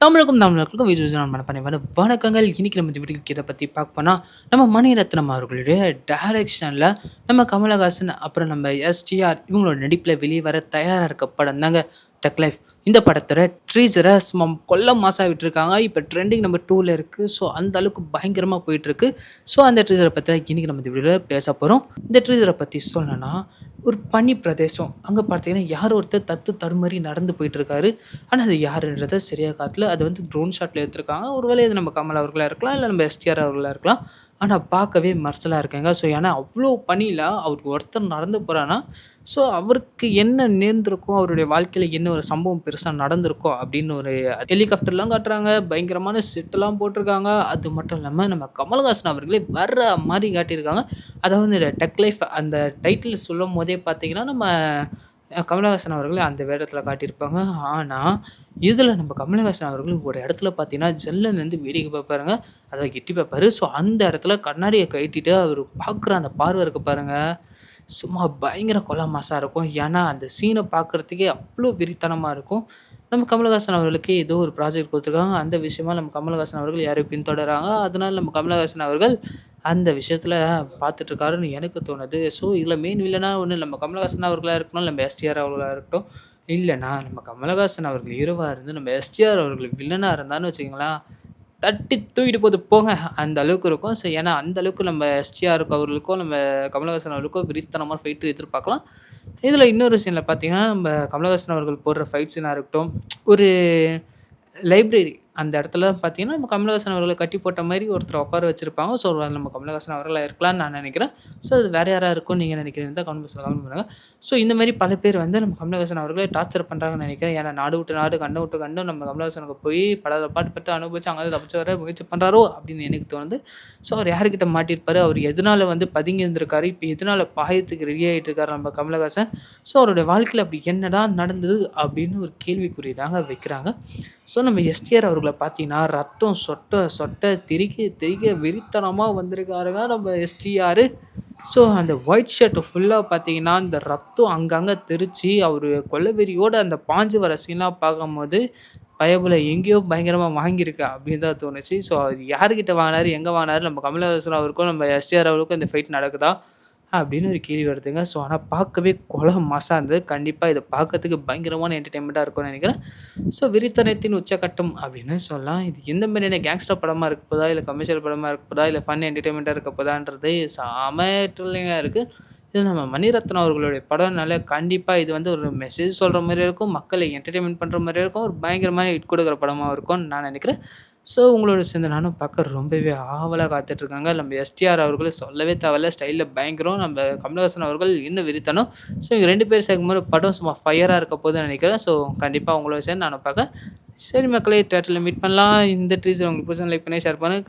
தமிழுக்கும் விஜய் பண்ண வணக்கங்கள். இன்னைக்கு நம்ம இந்த வீடியோக்கு இதை பற்றி பார்க்க போனால் நம்ம மணிரத்னம் அவர்களுடைய டைரக்ஷனில் நம்ம கமலஹாசன் அப்புறம் நம்ம எஸ்டிஆர் இவங்களோட நடிப்பில் வெளியே வர தயாராக இருக்க படம் தாங்க டக் லைஃப். இந்த படத்தோட ட்ரீசரை சும்மா கொல்ல மாசாக விட்டுருக்காங்க. இப்போ ட்ரெண்டிங் நம்பர் 2ல் இருக்குது. ஸோ அந்த அளவுக்கு பயங்கரமாக போயிட்டுருக்கு. ஸோ அந்த ட்ரீசரை பற்றி இன்றைக்கி நம்ம இந்த வீடியோவில் பேச போகிறோம். இந்த ட்ரீசரை பற்றி சொல்லணும்னா ஒரு பனி பிரதேசம் அங்கே பார்த்தீங்கன்னா யார் ஒருத்தர் தடுமாறி நடந்து போயிட்டுருக்காரு. ஆனால் அது யாருன்றதை சரியாக காட்டல. அது வந்து ட்ரோன் ஷாட்டில் எடுத்திருக்காங்க. ஒருவேளை இது நம்ம கமல் அவர்களாக இருக்கலாம், இல்லை நம்ம எஸ்டிஆர் அவர்களாக இருக்கலாம். ஆனால் பார்க்கவே மர்சலாக இருக்காங்க. ஸோ ஏன்னா அவ்வளோ பனியில் அவருக்கு ஒருத்தர் நடந்து போகிறான்னா ஸோ அவருக்கு என்ன நேர்ந்திருக்கும், அவருடைய வாழ்க்கையில் என்ன ஒரு சம்பவம் பெருசாக நடந்திருக்கும் அப்படின்னு ஒரு ஹெலிகாப்டர்லாம் காட்டுறாங்க. பயங்கரமான செட்டெல்லாம் போட்டிருக்காங்க. அது மட்டும் இல்லாமல் நம்ம கமல்ஹாசன் அவர்களே வர்ற மாதிரி காட்டியிருக்காங்க. அதாவது டக் லைஃப் அந்த டைட்டில் சொல்லும் போதே பார்த்தீங்கன்னா நம்ம கமலஹாசன் அவர்களே அந்த வேடத்தில் காட்டியிருப்பாங்க. ஆனால் இதில் நம்ம கமலஹாசன் அவர்கள் ஒரு இடத்துல பார்த்தீங்கன்னா ஜன்னல்லேருந்து வேடிக்கை பார்ப்பாருங்க. அதை எட்டி பார்ப்பாரு. ஸோ அந்த இடத்துல கண்ணாடியை கழட்டிட்டு அவர் பார்க்குற அந்த பார்வை இருக்கு பாருங்கள், சும்மா பயங்கர கொலை மாசாக இருக்கும். ஏன்னா அந்த சீனை பார்க்குறதுக்கே அவ்வளோ வெறித்தனமாக இருக்கும். நம்ம கமலஹாசன் அவர்களுக்கு ஏதோ ஒரு ப்ராஜெக்ட் கொடுத்துருக்காங்க. அந்த விஷயமா நம்ம கமலஹாசன் அவர்கள் யாரையும் பின்தொடராங்க. அதனால் நம்ம கமலஹாசன் அவர்கள் அந்த விஷயத்தில் பார்த்துட்ருக்காருன்னு எனக்கு தோணுது. ஸோ இதில் மெயின் வில்லனாக ஒன்று நம்ம கமலஹாசன் அவர்களாக இருக்கணும், நம்ம எஸ்டிஆர் அவர்களாக இருக்கட்டும். இல்லைனா நம்ம கமலஹாசன் அவர்கள் ஹீரோவாக இருந்து நம்ம எஸ்டிஆர் அவர்கள் வில்லனாக இருந்தான்னு வச்சுக்கங்களேன், தட்டி தூக்கிட்டு போது போங்க அந்த அளவுக்கு இருக்கும். ஸோ ஏன்னா அந்த அளவுக்கு நம்ம எஸ்டிஆர் அவர்களுக்கும் நம்ம கமலஹாசன் அவர்களுக்கும் விரித்தனமாக ஃபைட்டு எதிர்பார்க்கலாம். இதில் இன்னொரு சீனில் பார்த்தீங்கன்னா நம்ம கமலஹாசன் அவர்கள் போடுற ஃபைட் சீனாக இருக்கட்டும், ஒரு லைப்ரரி அந்த இடத்துல பார்த்தீங்கன்னா நம்ம கமலஹாசன் அவர்களை கட்டி போட்ட மாதிரி ஒருத்தர் உட்கார வச்சுருப்பாங்க. ஸோ அது நம்ம கமலஹாசன் அவர்களாக இருக்கலாம்னு நான் நினைக்கிறேன். ஸோ அது வேறு யாராக இருக்கும்னு நீங்கள் நினைக்கிறீங்க தான் கமெண்ட் பண்ணுறாங்க. ஸோ இந்த மாதிரி பல பேர் வந்து நம்ம கமலஹாசன் அவர்களை டார்ச்சர் பண்ணுறாங்கன்னு நினைக்கிறேன். ஏன்னா நாடு விட்டு நாடு கண்டு விட்டு கண்டு நம்ம கமலஹாசனுக்கு போய் பாட்டு பட்டு அனுபவிச்சு அங்கே தப்பிச்சு வர முயற்சி பண்ணுறாரோ அப்படின்னு எனக்கு தோணுது. ஸோ அவர் யார்கிட்ட மாட்டியிருப்பார், அவர் எதனால் வந்து பதுங்கி இருந்திருக்காரு, இப்போ எதனால் பாயத்துக்கு ரெடி ஆகிட்டு இருக்காரு நம்ம கமலஹாசன். ஸோ அவருடைய வாழ்க்கையில் அப்படி என்னடா நடந்தது அப்படின்னு ஒரு கேள்விக்குறி தாங்க வைக்கிறாங்க. ஸோ நம்ம எஸ்டிஆர் அவர்களை பார்த்தீங்கன்னா ரத்தம் சொட்ட சொட்ட திரிக்க வெறித்தனமாக வந்திருக்காருங்க நம்ம எஸ்டிஆர். ஸோ அந்த ஒயிட் ஷர்ட் ஃபுல்லாக பார்த்தீங்கன்னா அந்த ரத்தம் அங்கங்கே தெரிச்சு அவர் கொலவெறியோடு அந்த பாஞ்சு வர சீனாக பார்க்கும்போது பயபுல எங்கேயோ பயங்கரமாக வாங்கியிருக்கா அப்படின்னு தான் தோணுச்சு. ஸோ அது யாருக்கிட்ட வாங்கினாரு, எங்கே வாங்கினாரு, நம்ம கமலஹாசன் அவருக்கும் நம்ம எஸ்டிஆர் அவருக்கும் இந்த ஃபைட் நடக்குதா அப்படின்னு ஒரு கேள்வி வருதுங்க. ஸோ ஆனால் பார்க்கவே கொலை மாசாக இருந்தது. கண்டிப்பாக இதை பார்க்கறதுக்கு பயங்கரமான என்டர்டெயின்மெண்ட்டாக இருக்கும்னு நினைக்கிறேன். ஸோ வெறித்தனத்தின் உச்சக்கட்டம் அப்படின்னு சொல்லலாம். இது எந்த மாதிரியான கேங்ஸ்டர் படமாக இருக்க போதா, இல்லை கமர்ஷியல் படமாக இருக்க போதா, இல்லை ஃபன் என்டர்டெயின்மெண்ட்டாக இருக்க போதான்றது செம த்ரில்லிங்காக இருக்குது. இது நம்ம மணிரத்னம் அவர்களுடைய படம்னால கண்டிப்பாக இது வந்து ஒரு மெசேஜ் சொல்கிற மாதிரி இருக்கும், மக்களை என்டர்டெயின்மெண்ட் பண்ணுற மாதிரி இருக்கும், ஒரு பயங்கரமான ஹிட் கொடுக்குற படமாக இருக்கும்னு நான் நினைக்கிறேன். ஸோ உங்களோட சேர்ந்து நானும் பார்க்க ரொம்பவே ஆவலாக காத்துட்ருக்காங்க. நம்ம எஸ்டிஆர் அவர்கள் சொல்லவே தேவையில்ல, ஸ்டைலில் பயங்கரம். நம்ம கமலஹாசன் அவர்கள் இன்னும் விரித்தனம். ஸோ இவங்க 2 பேர் சேர்க்கும்போது படம் சும்மா ஃபயராக இருக்க போதுன்னு நினைக்கிறேன். ஸோ கண்டிப்பாக உங்களோட சேர்ந்து நானும் பார்க்க. சரி மக்களே, தியேட்டரில் மீட் பண்ணலாம். இந்த ட்ரீஸர் உங்களுக்கு பிடிச்சா லைக் பண்ணி ஷேர் பண்ணுங்க.